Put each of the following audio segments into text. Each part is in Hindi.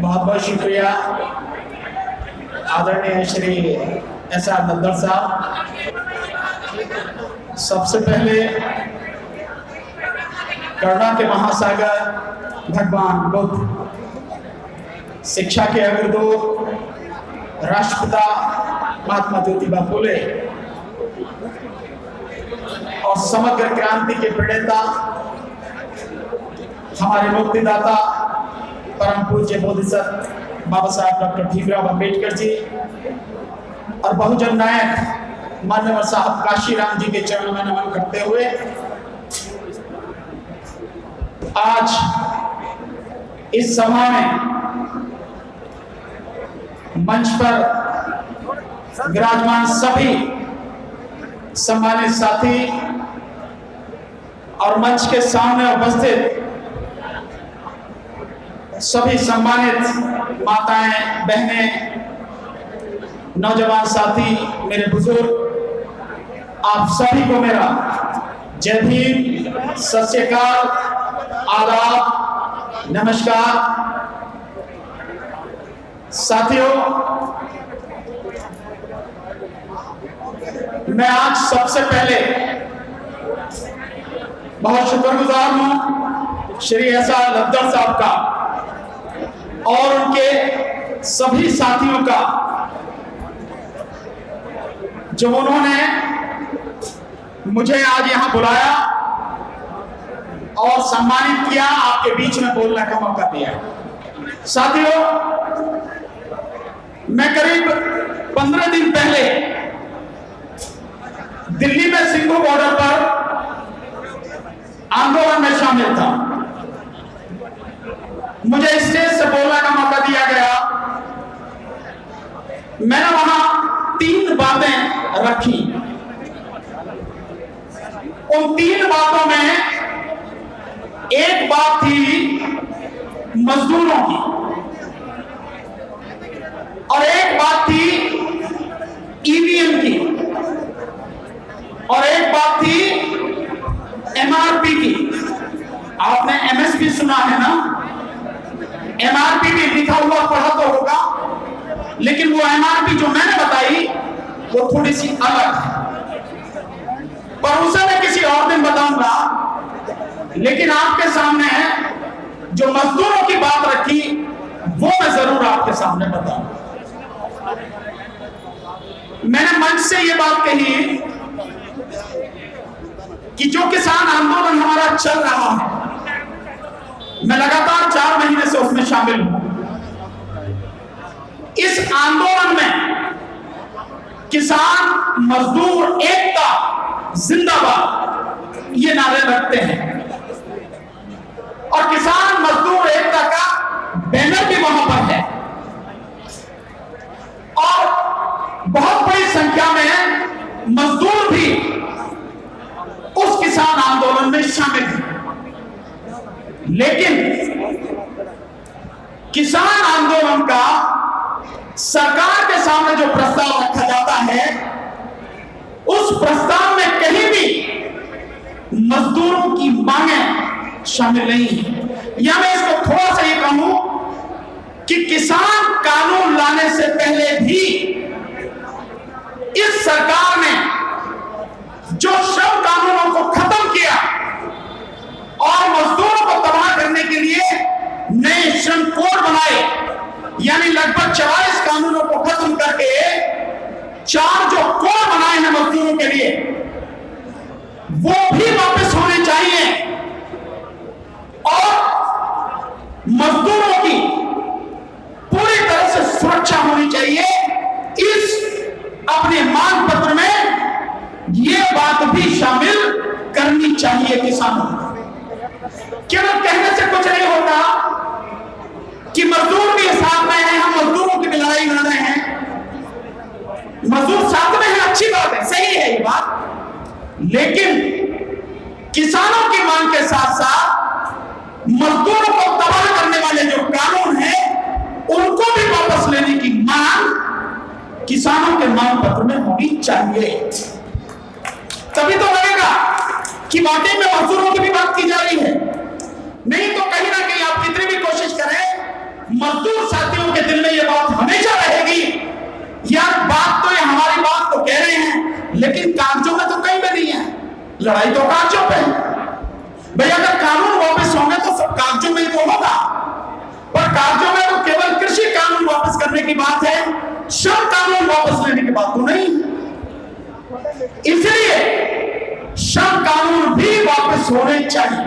बहुत बहुत शुक्रिया आदरणीय श्री एस.आर. लद्दड़ साहब। सबसे पहले करुणा के महासागर भगवान बुद्ध, शिक्षा के अग्रदूत राष्ट्रपिता महात्मा ज्योतिबा फुले और समग्र क्रांति के प्रणेता हमारे मुक्तिदाता परम पूज्य बोधिसत्व बाबा साहब डॉक्टर भीमराव अंबेडकर जी और बहुजन नायक मान्यवर साहब काशीराम जी के चरणों में नमन करते हुए आज इस सभा में मंच पर विराजमान सभी सम्मानित साथी और मंच के सामने उपस्थित सभी सम्मानित माताएं, बहनें, नौजवान साथी, मेरे बुजुर्ग, आप सभी को मेरा जय भीम, सत श्री अकाल, आदाब, नमस्कार। साथियों, मैं आज सबसे पहले बहुत शुक्रगुजार हूं श्री एस.आर. लद्दड़ साहब का और उनके सभी साथियों का, जो उन्होंने मुझे आज यहां बुलाया और सम्मानित किया, आपके बीच में बोलने का मौका दिया। साथियों, मैं करीब 15 दिन पहले दिल्ली में सिंघू बॉर्डर पर आंदोलन में शामिल था। मुझे स्टेज से बोलने का मौका दिया गया। मैंने वहां 3 बातें रखी। उन 3 बातों में एक बात थी मजदूरों की और एक बात थी ईवीएम की और एक बात थी एमआरपी की। आपने एमएसपी सुना है ना? एमआरपी भी लिखा हुआ पढ़ा तो होगा, लेकिन वो एमआरपी जो मैंने बताई वो थोड़ी सी अलग है, पर उसे मैं किसी और दिन बताऊंगा। लेकिन आपके सामने जो मजदूरों की बात रखी वो मैं जरूर आपके सामने बताऊंगा। मैंने मंच से ये बात कही कि जो किसान आंदोलन हमारा चल रहा है, मैं लगातार 4 महीने से उसमें शामिल हूं। इस आंदोलन में किसान मजदूर एकता जिंदाबाद ये नारे रखते हैं और किसान मजदूर एकता का बैनर भी वहां पर है और बहुत बड़ी संख्या में मजदूर भी उस किसान आंदोलन में शामिल हैं। लेकिन किसान आंदोलन का सरकार के सामने जो प्रस्ताव रखा जाता है, उस प्रस्ताव में कहीं भी मजदूरों की मांगें शामिल नहीं है। या मैं इसको थोड़ा सा ये कहूं कि किसान कानून लाने से पहले भी इस सरकार ने जो श्रम कानूनों को खत्म किया और मजदूरों को तबाह करने के लिए नए श्रम कोड बनाए, यानी लगभग 44 कानूनों को खत्म करके 4 जो कोड बनाए हैं मजदूरों के लिए, वो भी वापस होने चाहिए और मजदूरों की पूरी तरह से सुरक्षा होनी चाहिए। इस अपने मांग पत्र में ये बात भी शामिल करनी चाहिए किसानों को। केवल कहने से कुछ नहीं होता कि मजदूर भी साथ में हैं, हम मजदूरों की लड़ाई लड़ रहे हैं, मजदूर साथ में है, अच्छी बात है, सही है ये बात। लेकिन किसानों की मांग के साथ साथ मजदूरों को तबाह करने वाले जो कानून हैं उनको भी वापस लेने की मांग किसानों के मांग पत्र में होनी चाहिए। तभी तो लगेगा कि वाकई में मजदूरों की भी बात की जा रही है। नहीं तो कहीं ना कहीं आप कितनी भी कोशिश करें, मजदूर लड़ाई तो कागजों पे है भाई। अगर कानून वापस होंगे तो सब कागजों में ही तो होगा, पर कागजों में तो केवल कृषि कानून वापस करने की बात है, श्रम कानून वापस लेने की बात तो नहीं। इसलिए श्रम कानून भी वापस होने चाहिए।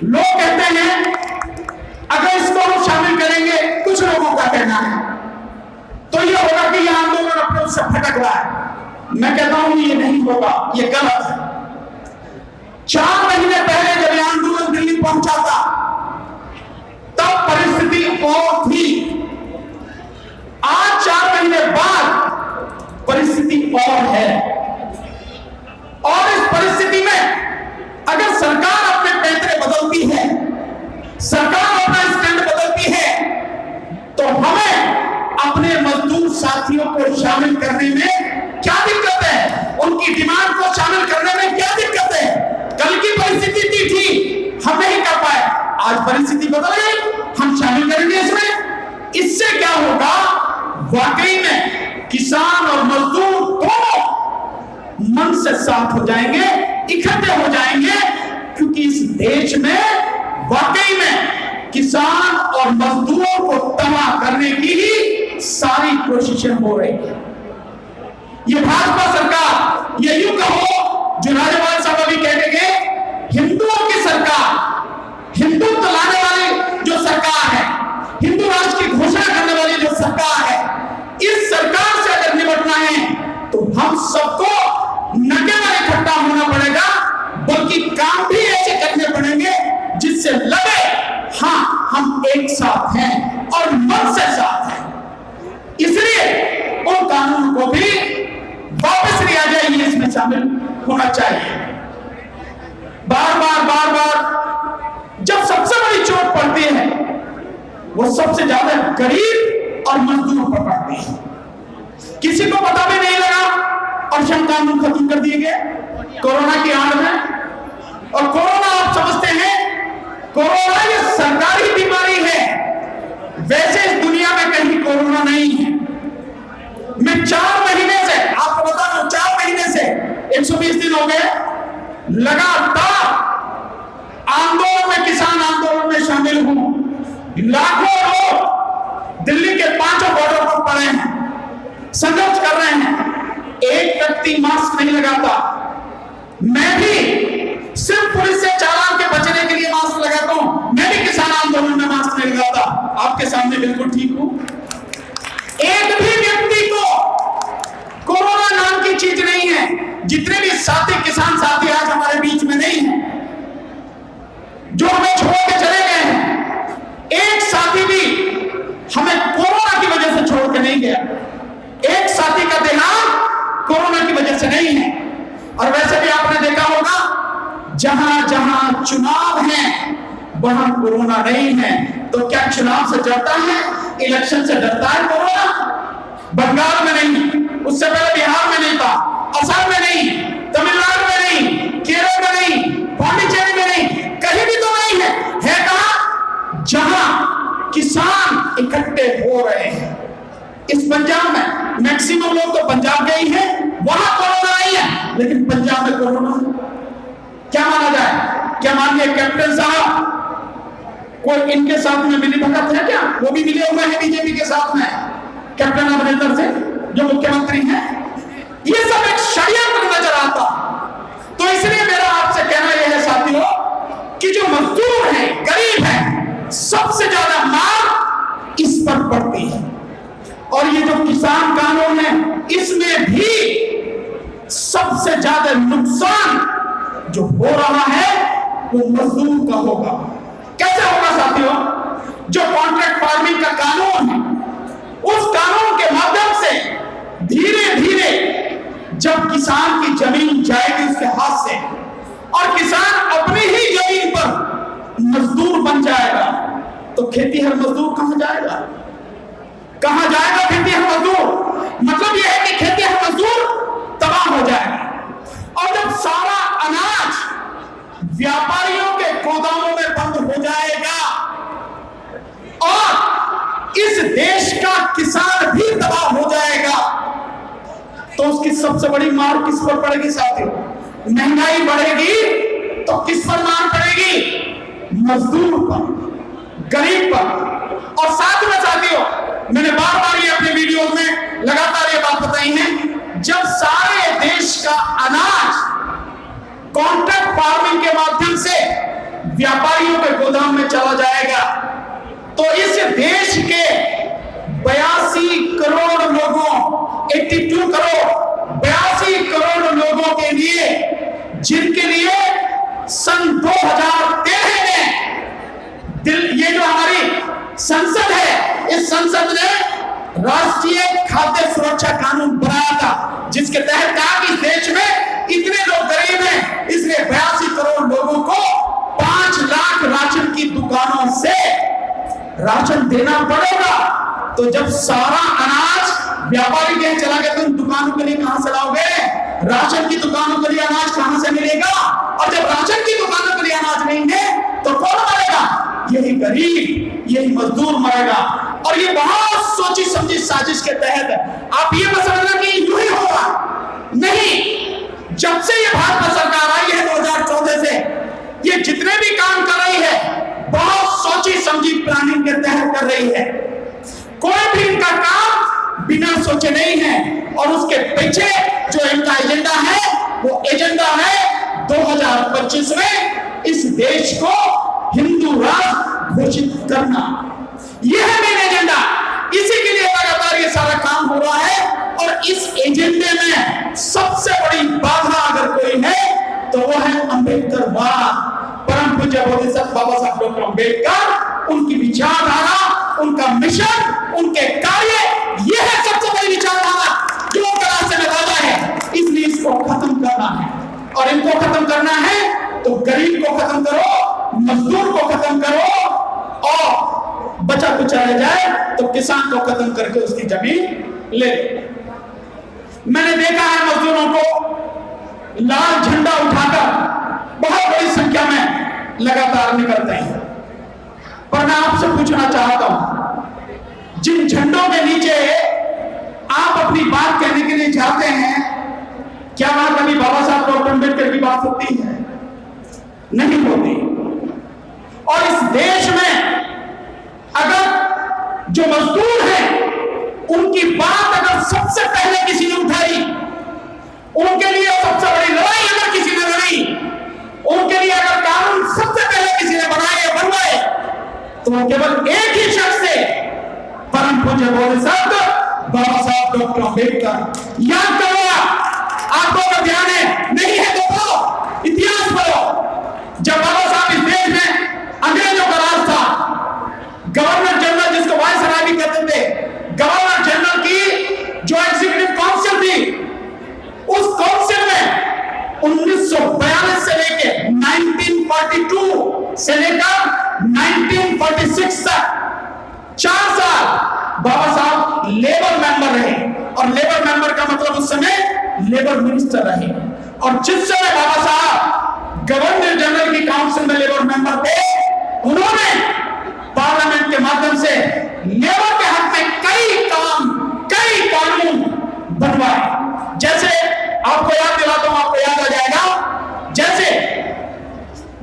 लोग कहते हैं अगर इसको हम शामिल करेंगे, कुछ लोगों का कहना है, तो यह होगा कि यह आंदोलन अपने उससे भटक रहा है। मैं कहता हूं ये नहीं होगा, ये गलत है। 4 महीने पहले जब यह आंदोलन दिल्ली पहुंचा था तब परिस्थिति और थी। आज 4 महीने बाद परिस्थिति और है, और इस परिस्थिति में अगर सरकार अपने पैंतरे बदलती है, सरकार अपना स्टैंड बदलती है, तो हमें अपने मजदूर साथियों को शामिल करने में क्या दिक्कत है? उनकी डिमांड को शामिल करने में क्या दिक्कत है? कल की परिस्थिति थी हम नहीं कर पाए, आज परिस्थिति बदल गई, हम शामिल करेंगे इसमें। इससे क्या होगा? वाकई में किसान और मजदूर दोनों मन से साथ हो जाएंगे, इकट्ठे हो जाएंगे, क्योंकि इस देश में वाकई में किसान और मजदूरों को तबाह करने की ही सारी कोशिशें हो रही है। ये भाजपा सरकार, ये यूं कहो जो राज्यपाल साहब अभी कह के गए, हिंदुओं की सरकार, हिंदुत्व लाने वाली जो सरकार है, हिंदू राष्ट्र की घोषणा करने वाली जो सरकार है, इस सरकार से अगर निपटना है तो हम सबको न केवल इकट्ठा होना पड़ेगा, बल्कि काम भी ऐसे करने पड़ेंगे जिससे लगे हाँ हम एक साथ हैं और मन से साथ हैं। इसलिए उन कानून को भी वापस लिया जाए, ये इसमें शामिल होना चाहिए। बार बार जब सबसे बड़ी चोट पड़ती है वो सबसे ज्यादा गरीब और मजदूर पर पड़ती है। किसी को पता भी नहीं लगा और श्रम कानून खत्म कर दिए गए कोरोना की आड़ में। और कोरोना आप समझते हैं, कोरोना ये सरकारी बीमारी है, वैसे इस दुनिया में कहीं कोरोना नहीं है। मैं 4 महीने से आपको बता दूं, 4 महीने से 120 दिन हो गए लगातार आंदोलन में, किसान आंदोलन में शामिल हूं। लाखों लोग दिल्ली के 5 बॉर्डर पर पड़े हैं, संघर्ष कर रहे हैं, एक व्यक्ति मास्क नहीं लगाता। मैं भी सिर्फ पुलिस से चालान के बचने के लिए मास्क लगाता हूं, मैं भी किसान आंदोलन में मास्क नहीं लगाता। आपके सामने बिल्कुल ठीक हूं। एक भी व्यक्ति को कोरोना नाम की चीज नहीं है। जितने भी साथी, किसान साथी आज हमारे बीच में नहीं है, जो हमें छोड़ के चले गए हैं, एक साथी भी हमें कोरोना की वजह से छोड़ के नहीं गया। एक साथी का देहांत कोरोना की वजह से नहीं है। और वैसे भी आपने देखा होगा, जहां जहां चुनाव है वहां कोरोना नहीं है। तो क्या चुनाव से डरता है? इलेक्शन से डरता है कोरोना? बंगाल में नहीं, उससे पहले बिहार में नहीं था, असम में नहीं, तमिलनाडु में नहीं, केरल में नहीं, पांडिचेरी में नहीं, कहीं भी तो नहीं है। है कहां? जहां किसान इकट्ठे हो रहे हैं। इस पंजाब में मैक्सिमम लोग तो पंजाब गए हैं, वहां कोरोना नहीं है, लेकिन पंजाब में कोरोना। क्या माना जाए? क्या मानिए कैप्टन साहब कोई इनके साथ में मिली भगत है क्या? वो भी मिले हुए हैं बीजेपी के साथ में, कैप्टन अमरिंदर से जो मुख्यमंत्री हैं। ये सब एक षड्यंत्र नजर आता। तो इसलिए मेरा आपसे कहना यह है साथियों कि जो मजदूर हैं, गरीब हैं, सबसे ज्यादा मार इस पर पड़ती है। और ये जो किसान कानून है, इसमें भी सबसे ज्यादा नुकसान जो हो रहा है वो मजदूर का होगा। कैसे होगा साथियों? जो कॉन्ट्रैक्ट फार्मिंग का कानून है, उस कानून के माध्यम से धीरे धीरे जब किसान की जमीन जाएगी उसके हाथ से, और किसान अपनी ही जमीन पर मजदूर बन जाएगा, तो खेतीहर मजदूर कहां जाएगा? कहां जाएगा खेतीहर मजदूर? मतलब यह है कि खेतीहर मजदूर तबाह हो जाएगा। और जब सारा अनाज व्यापारियों के गोदामों में बंद हो जाएगा और इस देश का किसान भी तबाह हो जाएगा, तो उसकी सबसे बड़ी मार किस पर पड़ेगी साथियों? महंगाई बढ़ेगी तो किस पर मार पड़ेगी? मजदूर पर, गरीब पर। और साथ में साथियों, मैंने बार बार ये अपने वीडियो में लगातार ये बात बताई है, जब सारे देश का अनाज कॉन्ट्रैक्ट फार्मिंग के माध्यम से व्यापारियों के गोदाम में चला जाएगा तो इस देश के 82 करोड़ लोगों, 82 करोड़ 82 करोड़ लोगों के लिए, जिनके लिए सन 2013 में ये जो हमारी संसद है, इस संसद ने राष्ट्रीय खाद्य सुरक्षा कानून बनाया था, जिसके तहत कहा कि देश में इतने लोग गरीब हैं, इसलिए 82 करोड़ लोगों को 5 लाख राशन की दुकानों से राशन देना पड़ेगा। तो जब सारा अनाज व्यापारी के चला गया तो उन दुकानों के लिए कहां से लाओगे? राशन की दुकानों के लिए अनाज कहां से मिलेगा? और जब राशन की दुकानों के लिए अनाज नहीं है तो कौन मरेगा? यही गरीब, यही मजदूर मरेगा। और ये बहुत सोची समझी साजिश के तहत आप ये मत समझना कि यूं ही होगा, नहीं। जब से ये भाजपा सरकार आई है 2014 से, ये जितने भी काम कर रही है बहुत सोची समझी प्लानिंग के तहत कर रही है। कोई भी इनका काम बिना सोचे नहीं है। और उसके पीछे जो इनका एजेंडा है वो एजेंडा है 2025 में इस देश को हिंदू राष्ट्र घोषित करना। यह है मेन एजेंडा। इसी के लिए लगातार ये सारा काम हो रहा है। और इस एजेंडे में सबसे बड़ी बाधा अगर कोई है तो वो है अंबेडकरवाद। परम पूज्य बोधिसत्व बाबा साहब डॉक्टर अंबेडकर, उनकी विचारधारा, उनका मिशन, उनके कार्य, यह है सबसे बड़ी विचारधारा जो रास्ते में बाधा है। इसलिए इसको खत्म करना है। और इनको खत्म करना है तो गरीब को खत्म करो, मजदूर को खत्म करो, और बचा कुचा रह जाए तो किसान को खत्म करके उसकी जमीन ले। मैंने देखा है मजदूरों को लाल झंडा उठाकर बहुत बड़ी संख्या में लगातार निकलते हैं। पर मैं आपसे पूछना चाहता हूं, जिन झंडों के नीचे आप अपनी बात कहने के लिए जाते हैं, क्या वहां कभी बाबा साहब डॉक्टर अंबेडकर की बात होती है? नहीं होती। और इस देश में अगर जो मजदूर हैं उनकी बात अगर सबसे पहले किसी ने उठाई, उनके लिए सबसे बड़ी लड़ाई अगर किसी ने लड़ी, उनके लिए अगर कानून सबसे पहले किसी ने बनाए या बनवाए, तो केवल एक ही शख्स से, परम पूज्य बोधिसत्व बाबा साहब डॉक्टर अंबेडकर। याद करो, आपको अगर ध्यान है, नहीं है तो पढ़ो, इतिहास पढ़ो। जब बाबा साहब इस देश में अंग्रेजों का राज था, गवर्नर जनरल, जिसको वायसराय भी कहते थे, गवर्नर जनरल की जो एग्जीक्यूटिव काउंसिल थी, उस काउंसिल में 1942 से लेकर 1942 से लेकर 1946 तक 4 साल बाबा साहब लेबर मेंबर रहे। और लेबर मेंबर का मतलब उस समय लेबर मिनिस्टर रहे। और जिस समय बाबा साहब गवर्नर जनरल की काउंसिल में लेबर मेंबर थे, उन्होंने पार्लियामेंट के माध्यम से लेबर के हक में कई कानून बनवाए। जैसे आपको याद दिलाता हूं, आपको याद आ जाएगा, जैसे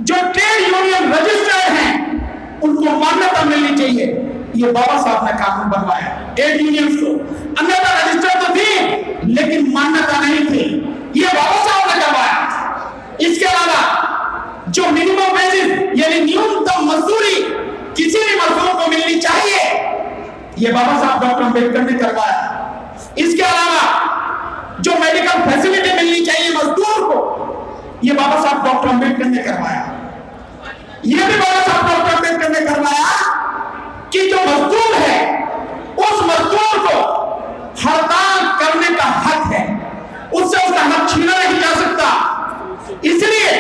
जो ट्रेड यूनियन रजिस्टर्ड हैं उनको मान्यता मिलनी चाहिए, ये बाबा साहब ने कानून बनवाया। ट्रेड यूनियंस को अन्यथा रजिस्टर्ड तो थी लेकिन मान्यता नहीं थी, ये बाबा साहब ने करवाया। इसके अलावा जो मिनिमम वेजेस यानी न्यूनतम मजदूरी किसी भी मजदूर को मिलनी चाहिए, ये बाबा साहब डॉक्टर अंबेडकर ने करवाया। इसके अलावा जो मेडिकल फैसिलिटी मिलनी चाहिए मजदूर को, ये बाबा साहब डॉक्टर अंबेडकर ने करवाया। ये भी बाबा साहब डॉक्टर अंबेडकर ने करवाया कि जो मजदूर है उस मजदूर को हड़ताल करने का हक है, उससे उसका हक छीना नहीं जा सकता। इसलिए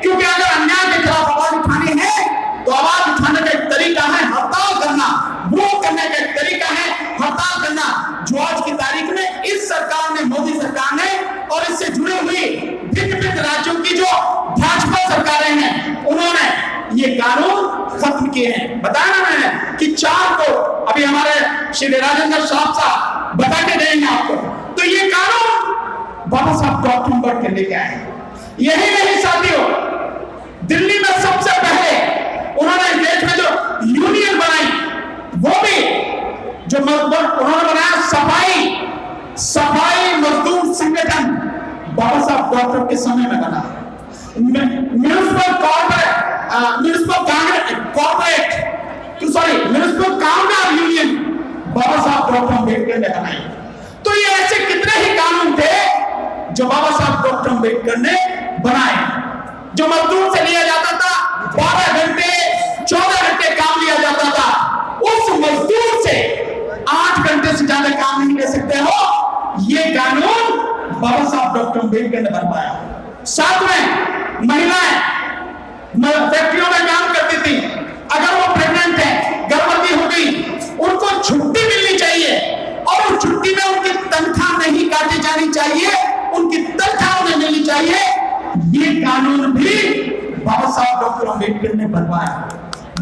क्योंकि अगर अन्याय के खिलाफ आवाज उठानी है तो आवाज उठाने का एक तरीका है हड़ताल करना, विरोध करने का एक तरीका है हड़ताल करना, जो आज की तारीख में इस सरकार ने, मोदी सरकार ने, और इससे जुड़ी हुई भिन्न राज्यों की जो भाजपा सरकारें हैं, उन्होंने ये कानून खत्म किए हैं। बताया ना मैंने कि 4 को अभी हमारे श्री राजेंद्र साहब बता के देंगे आपको। तो ये कानून बाबा साहब डॉक्टर अंबेडकर लेके आए। यही नहीं साथियों, दिल्ली में सबसे पहले उन्होंने देश में जो यूनियन बनाई, वो भी जो उन्होंने बनाया सफाई मजदूर संगठन, बाबा साहब डॉक्टर के समय में बना। म्यूनिसिपल कामगार यूनियन बाबा साहब डॉक्टर अम्बेडकर ने बनाई। तो ये ऐसे कितने ही कानून थे जो बाबा साहब डॉक्टर अम्बेडकर ने बनाए। जो मजदूर से लिया जाता था 12 घंटे 14 घंटे काम लिया जाता था, उस मजदूर से 8 घंटे से ज्यादा काम नहीं ले सकते हो, ये कानून बाबा साहब डॉक्टर अम्बेडकर ने बनवाया। साथ में महिलाएं फैक्ट्रियों में काम करती थी, अगर वो प्रेग्नेंट है, गर्भवती हो गई, उनको छुट्टी मिलनी चाहिए और उस छुट्टी में उनकी तनख्वाह नहीं काटी जानी चाहिए, उनकी तनख्वाह उन्हें मिलनी चाहिए। ये कानून भी बाबा साहब डॉक्टर अम्बेडकर ने बनवाया।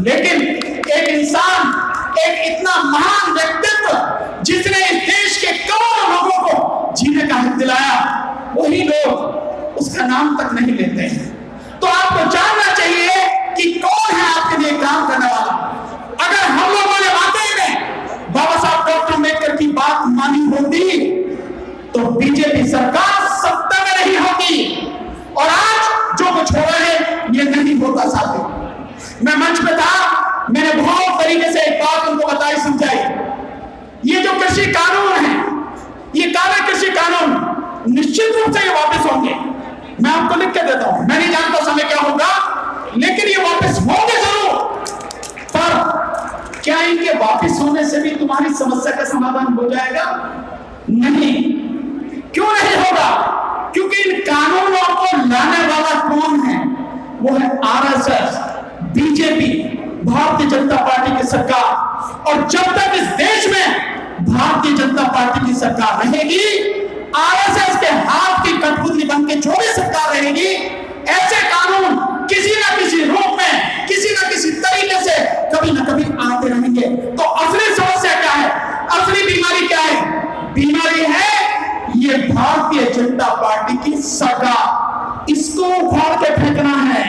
लेकिन एक इंसान, एक इतना महान व्यक्तित्व जिसने इस देश के करोड़ों लोगों को जीने का हक दिलाया, वही लोग उसका नाम तक नहीं लेते हैं। तो आपको जानना चाहिए कि कौन है आपके लिए काम करने वाला। अगर हम लोगों ने वाकई में बाबा साहब डॉक्टर अम्बेडकर की बात मानी होती तो बीजेपी सरकार सत्ता में नहीं होती, और आज जो कुछ हो रहा है ये नहीं होता। साथियों, मैं मंच पे था, मैंने बहुत तरीके से एक बात उनको बताई, समझाई। ये जो कृषि कानून है, ये काले कृषि कानून निश्चित रूप से ये वापस होंगे। मैं आपको लिख के देता हूं, मैं नहीं जानता समय क्या होगा, लेकिन ये वापस होंगे जरूर। पर क्या इनके वापस होने से भी तुम्हारी समस्या का समाधान हो जाएगा? नहीं। क्यों नहीं होगा? क्योंकि इन कानूनों को लाने वाला कौन है? वो है RSS, BJP, Bharatiya Janata party की सरकार। और जब तक इस देश में भारतीय जनता पार्टी की सरकार रहेगी, आरएसएस के हाथ की कठपुतली बन के जो भी सरकार रहेगी, ऐसे कानून किसी ना किसी रूप में, किसी ना किसी तरीके से कभी ना कभी आते रहेंगे। तो असली समस्या क्या है? असली बीमारी क्या है? बीमारी है ये भारतीय जनता पार्टी की सरकार। इसको उखाड़ के फेंकना है।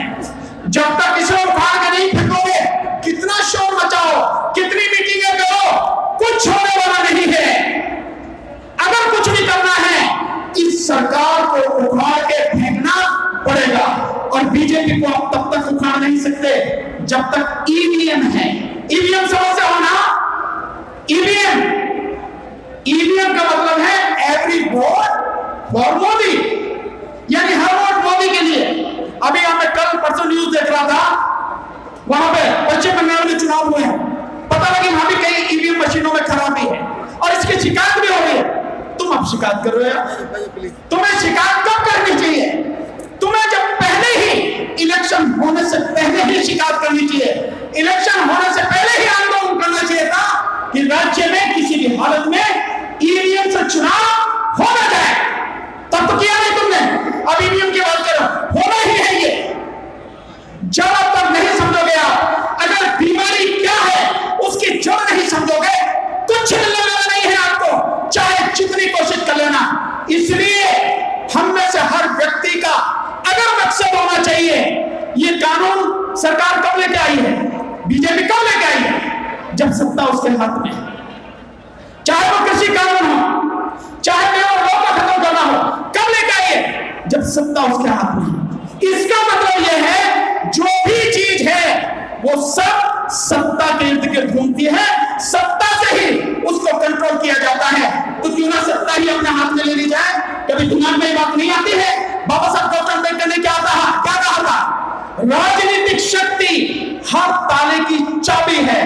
जब तक इसे उखाड़ के नहीं फेंकोगे, कितना शोर मचाओ, कितनी मीटिंगें करो, कुछ होने वाला नहीं है। अगर कुछ भी करना है, इस सरकार को उखाड़ के फेंकना पड़ेगा। और बीजेपी को आप तब तक उखाड़ नहीं सकते जब तक ईवीएम है। ईवीएम समझते हो ना? ईवीएम का मतलब है एवरी वोट फॉर मोदी, यानी हर वोट मोदी के लिए। अभी मैं कल परसों न्यूज देख रहा था, वहां पे पश्चिम बंगाल में चुनाव हुए हैं, पता लगी वहां भी कई ईवीएम मशीनों में खराबी है और इसकी शिकायत भी हो रही है। तुम अब शिकायत कर रहे हो? तुम्हें शिकायत कब करनी चाहिए? तुम्हें जब पहले ही इलेक्शन होने से पहले ही शिकायत करनी चाहिए। इलेक्शन होने से पहले ही आंदोलन करना चाहिए था कि राज्य में किसी भी हालत में ईवीएम से चुनाव होना जाए। तब तो किया नहीं तुमने, अब ईवीएम की बात करो, होना ही है ये। जब तक नहीं समझोगे आप, अगर बीमारी क्या है उसकी जड़ नहीं समझोगे, कुछ मिलने वाला नहीं है आपको, चाहे जितनी कोशिश कर लेना। इसलिए हम में से हर व्यक्ति का अगर मकसद होना चाहिए, ये कानून सरकार कब लेके आई है? बीजेपी कब लेके आई है? जब सत्ता उसके हाथ में। चाहे वो कृषि कानून हो, चाहे केवल लॉ का खत्म करना हो, कब लेके आई है? जब सत्ता उसके हाथ में। इसका मतलब यह है जो भी चीज है वो सब सत्ता के इर्द गिर्द घूमती है, सत्ता से ही उसको कंट्रोल किया जाता है। तो क्यों ना सत्ता ही अपने हाथ में ले ली जाए? कभी दिमाग में बात नहीं आती है? बाबा साहब डॉक्टर अम्बेडकर ने क्या कहा था? राजनीतिक शक्ति हर ताले की चाबी है।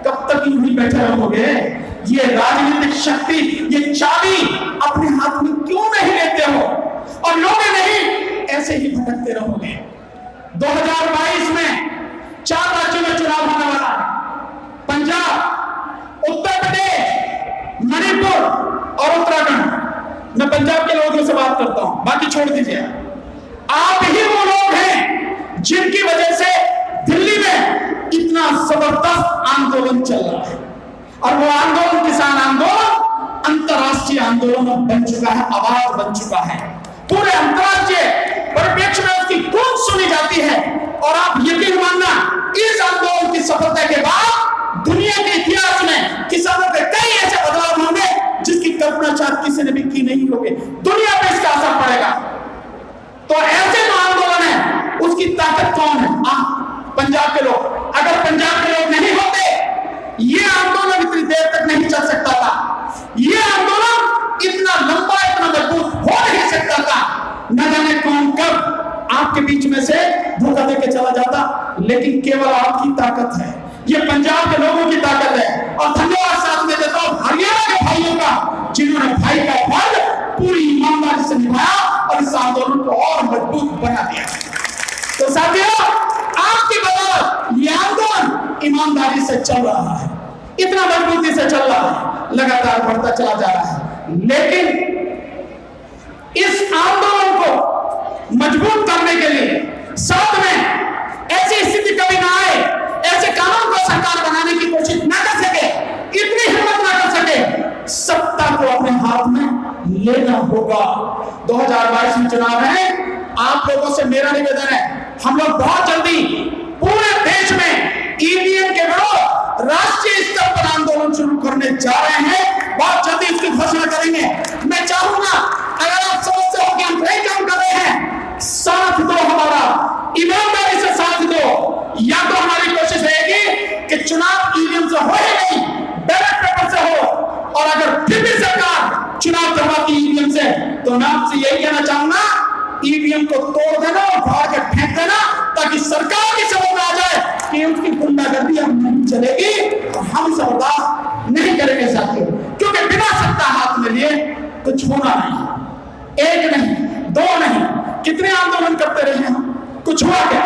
कब तक यूं ही बैठे रहोगे? ये राजनीतिक शक्ति, ये चाबी अपने हाथ में क्यों नहीं लेते हो और लोगे नहीं, ऐसे ही भटकते रहोगे। 2022 में 4 राज्यों में चुनाव होने वाला है, पंजाब, उत्तर प्रदेश, मणिपुर और उत्तराखंड। मैं पंजाब के लोगों से बात करता हूं, बाकी छोड़ दीजिए। आप ही वो लोग हैं जिनकी वजह से दिल्ली में इतना जबरदस्त आंदोलन चल रहा है, और वो आंदोलन किसान आंदोलन अंतरराष्ट्रीय आंदोलन बन चुका है, आवाज बन चुका है। पूरे अंतरराष्ट्रीय परिप्रेक्ष्य में उसकी गूंज सुनी जाती है। और आप यकीन मानना, इस आंदोलन की सफलता के बाद दुनिया के इतिहास में किसानों के कई ऐसे बदलाव होंगे जिसकी कल्पना शायद किसी ने भी की नहीं होगी। दुनिया पे इसका असर पड़ेगा। तो ऐसे जो आंदोलन है उसकी ताकत कौन है? पंजाब के लोग। अगर पंजाब के लोग नहीं होते, ये आंदोलन इतनी देर तक नहीं चल सकता था। ये आंदोलन इतना लंबा, इतना मजबूत हो नहीं सकता था। न जाने कौन कब आपके बीच में से धोखा देके चला जाता, लेकिन केवल आपकी ताकत है, ये पंजाब के लोगों की ताकत है। और धन्यवाद साथ में देता हूं हरियाणा के भाइयों का, जिन्होंने भाई का फर्ज पूरी ईमानदारी से निभाया और इस आंदोलन को और मजबूत बना दिया। तो साथियों, आपकी बदौलत ये आंदोलन ईमानदारी से चल रहा है, इतना मजबूती से चल रहा है, लगातार बढ़ता चला जा रहा है। लेकिन इस आंदोलन को मजबूत करने के लिए साथ में ऐसी स्थिति कभी ना आए, ऐसे कानून को सरकार बनाने की कोशिश ना कर सके, इतनी हिम्मत ना कर सके, सत्ता को अपने हाथ में लेना होगा। 2022 में चुनाव है। आप लोगों से मेरा निवेदन है, हम लोग बहुत जल्दी पूरे देश में ईवीएम के विरुद्ध राष्ट्रीय स्तर पर आंदोलन शुरू करने जा रहे हैं। बहुत जल्दी इसकी घोषणा करेंगे। मैं चाहूंगा, अगर आप समझते हो कि हम सही काम कर रहे हैं, साथ दो, हमारा ईमानदारी से साथ दो। या तो हमारी कोशिश रहेगी कि चुनाव ईवीएम से हो ही नहीं, बैलेट पेपर से हो, और अगर फिर भी सरकार चुनाव करवाती ईवीएम से, तो मैं आपसे यही कहना चाहूंगा, ईवीएम को तोड़ देना और फाड़ के फेंक देना, ताकि सरकार की समझ में आ जाए कि उसकी गुंडागर्दी अब नहीं चलेगी और हम इसे बर्दाश्त नहीं करेंगे साथियों। क्योंकि बिना सत्ता हाथ में लिए कुछ होना नहीं। एक नहीं, दो नहीं, कितने आंदोलन करते रहे हम, कुछ हुआ क्या?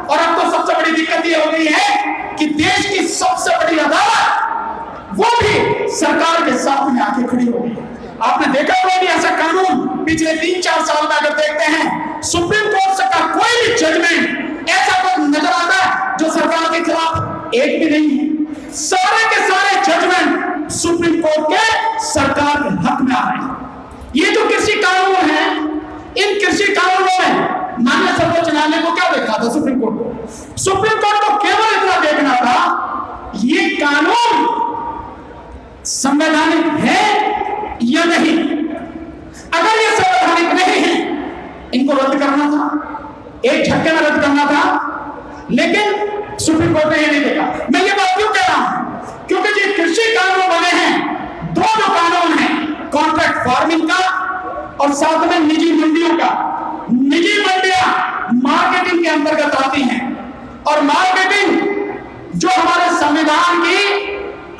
और अब तो सबसे बड़ी दिक्कत ये हो गई है कि देश की सबसे बड़ी अदालत वो भी सरकार के साथ में आके खड़ी हो गई। आपने देखा होगा कि ऐसा कानून पिछले 3-4 साल में अगर देखते हैं, सुप्रीम कोर्ट का कोई भी जजमेंट ऐसा कोई नजर आता है जो सरकार के खिलाफ? एक भी नहीं है। सारे के सारे जजमेंट सुप्रीम कोर्ट के सरकार के हक में आ रहे हैं। ये जो कृषि कानून है, इन कृषि कानूनों में माननीय सर्वोच्च न्यायालय को क्या देखना था? सुप्रीम कोर्ट को, सुप्रीम कोर्ट को केवल इतना देखना था, ये कानून संवैधानिक है या नहीं। अगर ये संवैधानिक नहीं है, इनको रद्द करना था, एक झटके में रद्द करना था, लेकिन सुप्रीम कोर्ट ने ये नहीं देखा। मैं ये बात क्यों कह रहा हूं? क्योंकि जो कृषि कानून बने हैं, दो जो कानून हैं, कॉन्ट्रैक्ट फार्मिंग का और साथ में निजी मंडियों का। निजी मंडियां मार्केटिंग के अंतर्गत आती हैं, और मार्केटिंग जो हमारे संविधान की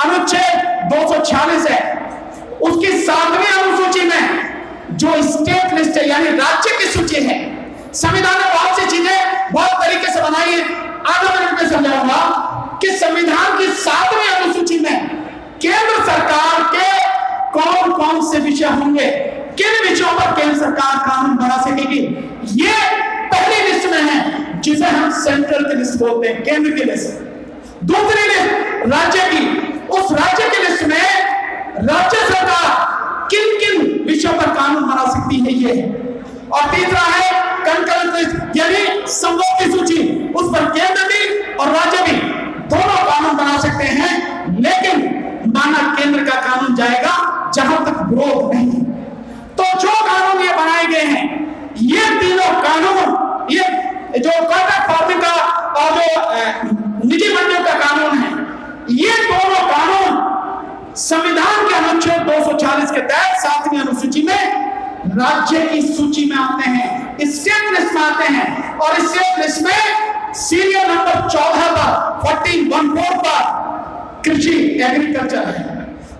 अनुच्छेद 246 है, उसकी 7वीं अनुसूची में जो स्टेट लिस्ट है, यानी राज्य की सूची है। संविधान ने बहुत सी चीजें बहुत तरीके से बनाई है, आगे मैं समझाऊंगा कि संविधान की 7वीं अनुसूची में केंद्र सरकार के कौन कौन से विषय होंगे, किन विषयों पर केंद्र सरकार कानून बना सकेगी, ये पहली लिस्ट में है, जिसे हम सेंट्रल की लिस्ट बोलते हैं, केंद्र की लिस्ट। दूसरी लिस्ट राज्य की, उस राज्य की लिस्ट में राज्य सरकार किन किन विषयों पर कानून बना सकती है, ये है। और तीसरा है कंकरेंट लिस्ट, यानी समवर्ती सूची, उस पर केंद्र भी और राज्य भी दोनों कानून बना सकते हैं, लेकिन माना केंद्र का कानून जाएगा जहां तक विरोध नहीं। तो जो कानून ये बनाए गए हैं, ये तीनों कानून, ये जो कॉन्ट्रैक्ट फार्मिंग का और जो निजी मंडियों का कानून है, ये दोनों कानून संविधान के अनुच्छेद 240 के तहत 7वीं अनुसूची में राज्य की सूची में आते हैं, स्टेट लिस्ट में आते हैं। और स्टेट लिस्ट में सीरियल नंबर 14 पर 1414 पर कृषि एग्रीकल्चर है,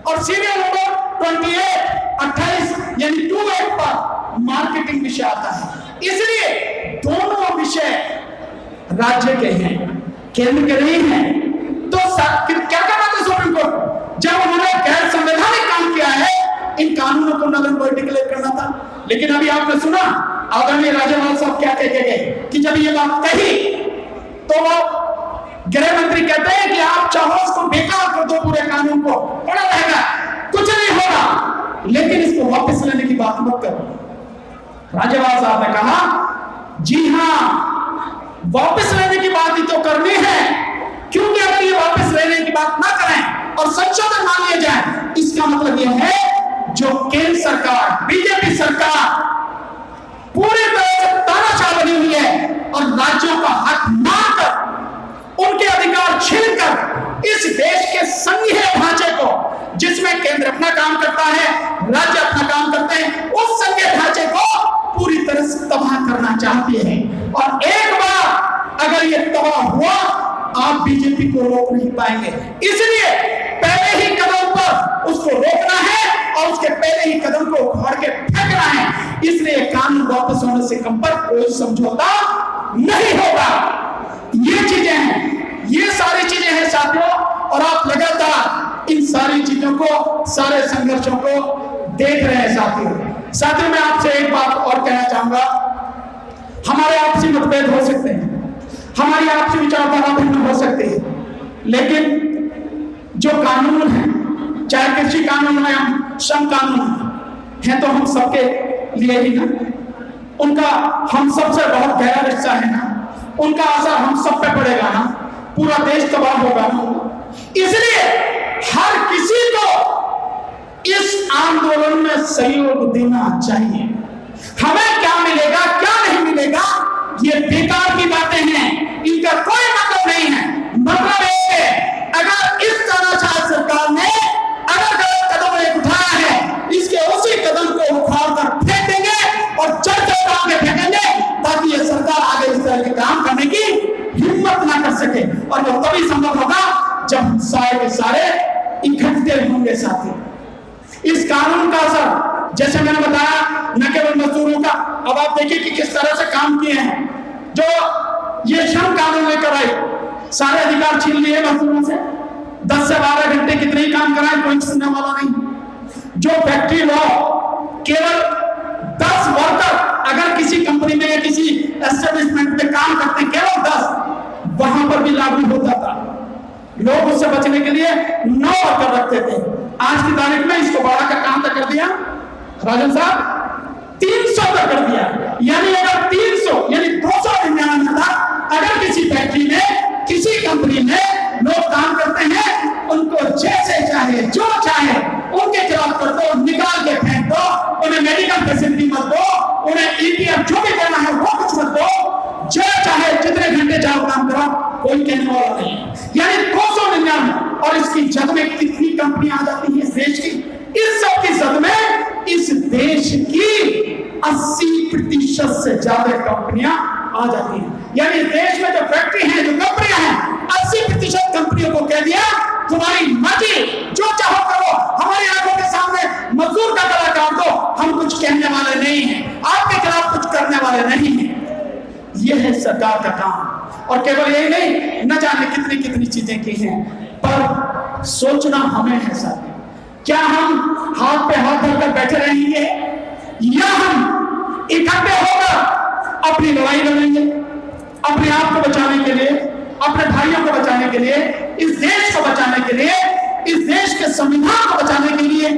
और सीरियल नंबर 28 यानी 28 पर मार्केटिंग विषय आता है। इसलिए दोनों विषय राज्य के हैं, केंद्र के नहीं हैं। तो क्या करना था सुप्रीम कोर्ट? जब उन्होंने गैर संवैधानिक काम किया है, इन कानूनों को नगन को डिक्लेयर करना था। लेकिन अभी आपने सुना आदरणीय राज्यपाल साहब क्या कह गए कि जब ये बात कही तो वो गृह मंत्री कहते हैं कि आप चाहो इसको बेकार कर दो, पूरे कानून को पड़ा रहेगा, कुछ नहीं होगा, लेकिन इसको वापस लेने की बात मत करो। राज्यपाल साहब ने कहा जी हां, वापस लेने की बात ही तो करनी है, क्योंकि अगर ये वापस लेने की बात ना करें और संशोधन मान लिए जाए, इसका मतलब यह है जो केंद्र सरकार, बीजेपी सरकार पूरी तरह से तानाशाह बनी हुई है और राज्यों का हक मारकर, उनके अधिकार छीनकर इस देश के संघीय ढांचे को, जिसमें केंद्र अपना काम करता है, राज्य अपना काम करते हैं, उस संघीय ढांचे को पूरी तरह से तबाह करना चाहती है। और एक बार अगर ये तबाह हुआ, आप बीजेपी को रोक नहीं पाएंगे। इसलिए पहले ही कदम पर उसको रोकना है और उसके पहले ही कदम को उखाड़ के फेंकना है। इसलिए कानून वापस होने से कम पर कोई समझौता नहीं होगा। ये चीजें हैं, ये सारी चीजें हैं साथियों, और आप लगातार इन सारी चीजों को, सारे संघर्षों को देख रहे हैं साथियों। मैं आपसे एक बात और कहना चाहूंगा, हमारे आपसी मतभेद हो सकते हैं, हमारी आपसी विचारधारा भिन्न हो सकती है, लेकिन जो कानून है, चाहे कृषि कानून है या श्रम कानून है, तो हम सबके लिए ही ना, उनका हम सबसे बहुत गहरा रिश्ता है ना, उनका असर हम सब पे पड़ेगा ना, पूरा देश तबाह होगा ना। इसलिए हर किसी को इस आंदोलन में सहयोग देना चाहिए। हमें क्या मिलेगा क्या नहीं मिलेगा ये बेकार की बातें हैं, इनका कोई मतलब नहीं है। मतलब है अगर इस तानाशाह सरकार ने अगर गलत कदम नहीं उठाया है, इसके उसी कदम को उखाड़ कर फेंक देंगे और चढ़ चढ़ के फेंकेंगे, ताकि ये सरकार आगे इस तरह के काम करने की हिम्मत ना कर सके। और वो तभी संभव होगा जब सारे के सारे इकट्ठे होंगे साथी। इस कानून का असर, जैसे मैंने बताया, न केवल मजदूरों का, अब आप देखिए कि किस तरह से काम किए हैं। जो ये श्रम कानून लेकर आई, सारे अधिकार छीन लिए मजदूरों से, 10 से 12 घंटे कितने ही काम कराएं, कोई सुनने वाला नहीं। जो फैक्ट्री लॉ केवल 10 वर्कर अगर किसी कंपनी में या किसी एस्टेब्लिशमेंट में काम करते हैं, केवल 10, वहां पर भी लागू होता था। लोग उससे बचने के लिए 9 वर्कर रखते थे। आज की तारीख में इसको बढ़ाकर कहां तक कर दिया राजन साहब? 300 तक कर दिया। यानी अगर 300 यानी 299 था, अगर किसी फैक्ट्री में, किसी कंपनी में लोग काम करते हैं, उनको जैसे चाहे जो चाहे उनके खिलाफ कर दो, निकाल के फेंक दो, उन्हें मेडिकल फैसिलिटी मत दो, उन्हें ईपीएफ जो भी देना है वो कुछ मत दो, जो चाहे जितने घंटे चाहो काम करो, कोई कहने वाला नहीं। यानी 299, और इसकी जद में कितनी कंपनी आ जाती है इस देश की? इस सब की जद में इस देश की 80% से ज्यादा कंपनियां आ जाती हैं। यानी देश में जो फैक्ट्री है, जो कंपनियां हैं, 80% कंपनियों को कह दिया तुम्हारी मर्जी, जो चाहो करो, हमारी आंखों के सामने मजदूर का गला काट दो, हम कुछ कहने वाले नहीं हैं, आपके खिलाफ कुछ करने वाले नहीं हैं। यह है सरकार का काम। और केवल यही नहीं, न जाने कितनी कितनी चीजें की हैं, पर सोचना हमें है साथी, क्या हम हाथ पे हाथ धरकर बैठे रहेंगे या हम इकट्ठे होकर अपनी लड़ाई लड़ेंगे, अपने आप को बचाने के लिए, अपने भाइयों को बचाने के लिए, इस देश को बचाने के लिए, इस देश के संविधान को बचाने के लिए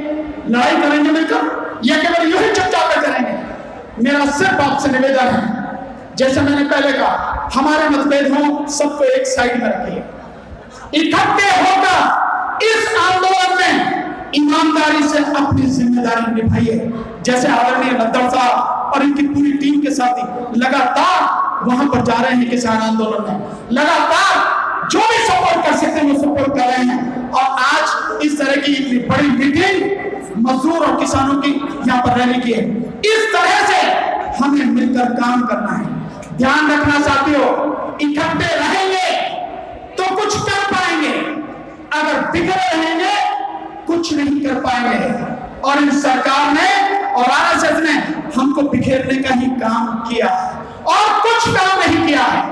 लड़ाई करेंगे मिलकर, या केवल यूं ही चुपचाप करेंगे? मेरा सिर्फ आपसे निवेदन है, जैसे मैंने पहले कहा, हमारे मतभेद हो, सबको एक साइड में रखिए, इकट्ठे होकर इस आंदोलन में ईमानदारी से अपनी जिम्मेदारी निभाइए। जैसे आदरणीय नड्डा साहब और इनकी पूरी टीम के साथी लगातार वहां पर जा रहे हैं किसान आंदोलन में, लगातार जो भी सपोर्ट कर सकते हैं वो सपोर्ट कर रहे हैं। और आज इस तरह की इतनी बड़ी मीटिंग मजदूर और किसानों की यहाँ पर रैली की है। इस तरह से हमें मिलकर काम करना है। ध्यान रखना साथियों, इकट्ठे रहेंगे तो कुछ कर पाएंगे, अगर बिखरे रहेंगे कुछ नहीं कर पाएंगे। और इन सरकार ने और आरएसएस ने हमको बिखेरने का ही काम किया और कुछ काम नहीं किया है।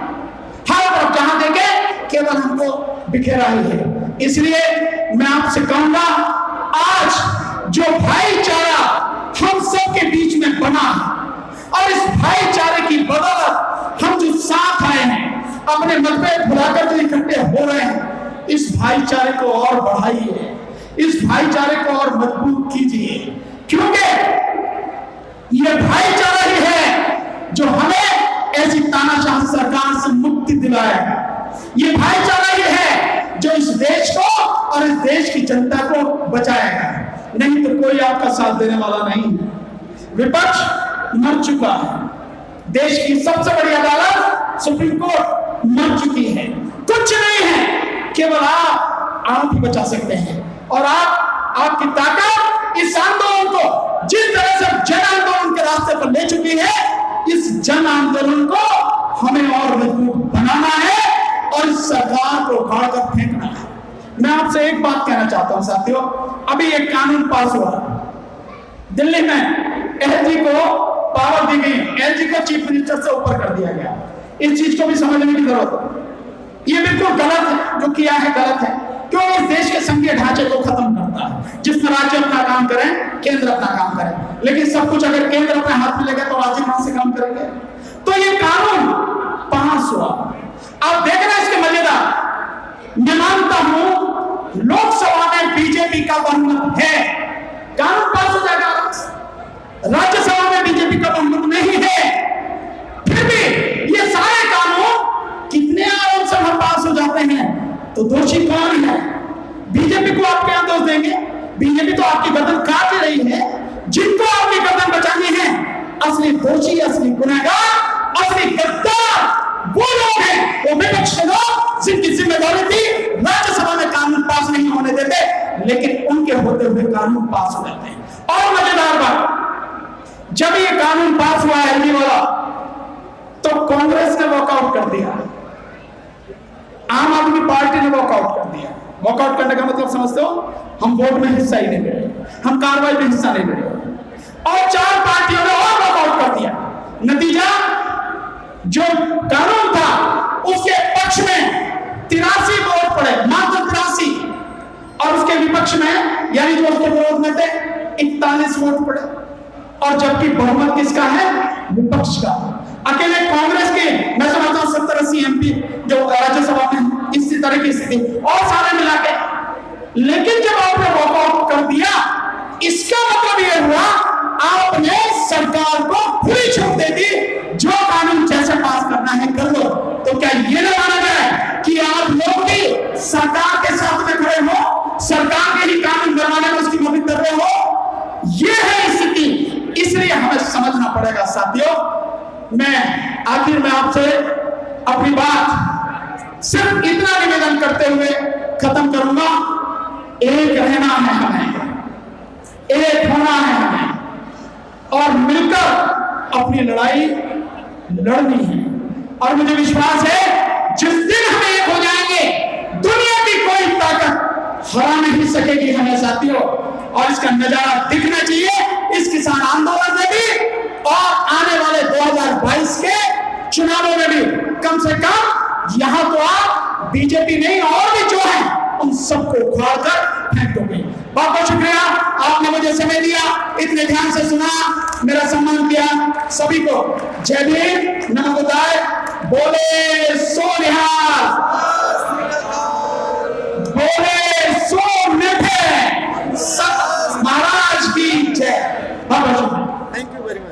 हर तरफ जहां देखे केवल हमको बिखेरा ही है। इसलिए मैं आपसे कहूंगा, आज जो भाईचारा हम सबके बीच में बना है और इस भाईचारे की बदौलत हम जो साथ आए हैं, अपने मतभेद भुलाकर जो इकट्ठे हो रहे हैं, इस भाईचारे को और बढ़ाइए, इस भाईचारे को और मजबूत कीजिए, क्योंकि ये भाईचारा ही है जो हमें ऐसी तानाशाह सरकार से मुक्ति दिलाएगा। ये भाईचारा ही है जो इस देश को और इस देश की जनता को बचाएगा, नहीं तो कोई आपका साथ देने वाला नहीं। विपक्ष मर चुका है, देश की सबसे बड़ी अदालत सुप्रीम कोर्ट मर चुकी है, कुछ नहीं है, केवल आप ही बचा सकते हैं। और आपकी ताकत इस आंदोलन को जिस तरह से जन आंदोलन के रास्ते पर ले चुकी है, इस जन आंदोलन को हमें और मजबूत बनाना है और इस सरकार को उखाड़ कर फेंकना है। मैं आपसे एक बात कहना चाहता हूं साथियों, अभी एक कानून पास हुआ दिल्ली में, एलजी को पावर दी गई, एलजी को चीफ मिनिस्टर से ऊपर कर दिया गया। इस चीज को भी समझने की जरूरत है। ये बिल्कुल गलत है, जो किया है गलत है, क्यों? इस देश के संघीय ढांचे को खत्म करता है, जिसमें राज्य अपना काम करें, केंद्र अपना काम करे। लेकिन सब कुछ अगर केंद्र अपने हाथ में लेगा तो राज्य कहां से काम करेंगे? तो ये कानून पास हुआ। आप देखना इसके मजेदार, मैं मानता हूं लोकसभा में बीजेपी का बहुमत है, कानून पास हो जाएगा। राज्यसभा में बीजेपी का बहुमत नहीं है, फिर भी ये सारे कानून कितने आराम से पास हो जाते हैं। तो दोषी कौन है? बीजेपी को आप क्या दोष देंगे? बीजेपी तो आपकी गर्दन काट रही है। जिनको आपकी गर्दन बचानी है, असली दोषी, असली गुनहगार, असली गद्दार वो लोग हैं, वो विपक्ष के लोग जिनकी जिम्मेदारी थी राज्यसभा में कानून पास नहीं होने देते, लेकिन उनके होते हुए कानून पास हो जाते हैं। और मजेदार बात, जब ये कानून पास हुआ एलजी वाला, तो कांग्रेस ने वॉकआउट कर दिया, आम आदमी पार्टी ने वॉकआउट कर दिया। वॉकआउट करने का मतलब समझते हो? हम वोट में हिस्सा ही नहीं ले रहे, हम कार्रवाई में हिस्सा नहीं ले रहे, और 4 पार्टियों ने और वॉकआउट कर दिया। नतीजा, जो कानून था उसके पक्ष में 83 वोट पड़े, मात्र 83, और उसके विपक्ष में यानी जो उसके विरोध में थे 41 वोट पड़े। और जबकि बहुमत किसका है? विपक्ष का। अकेले कांग्रेस के मैं समझता हूं 70-80 एमपी जो राज्यसभा में इसी तरह की स्थिति, और सारे मिला के। लेकिन जब आपने वॉकआउट कर दिया, इसका मतलब यह हुआ आपने सरकार को पूरी छूट दे दी, जो कानून जैसे पास करना है कर लो। तो क्या ये ना माना जाए कि आप लोग भी सरकार के साथ में खड़े हो, सरकार के ही कानून बनाने में उसकी मदद कर रहे हो? यह है स्थिति। इसलिए हमें समझना पड़ेगा साथियों। मैं आखिर में आपसे अपनी बात सिर्फ इतना निवेदन करते हुए खत्म करूंगा, एक रहना है हमें, एक होना है हमें, और मिलकर अपनी लड़ाई लड़नी है। और मुझे विश्वास है जिस दिन हम एक हो जाएंगे, दुनिया की कोई ताकत हरा नहीं सकेगी हमें साथियों। और इसका नजारा दिखना चाहिए इस किसान आंदोलन में भी, और आने वाले 2022 के चुनावों में भी। कम से कम यहां तो आप बीजेपी नहीं और भी जो है उन सबको उखाड़ कर फेंक दोगे। बहुत बहुत शुक्रिया, आपने मुझे समय दिया, इतने ध्यान से सुना, मेरा सम्मान किया। सभी को जय भीम, नमो बुद्धाय, बोले सो निहाल, बोले सो निठे, महाराज की जय। बहुत बहुत शुक्रिया। Thank you very much.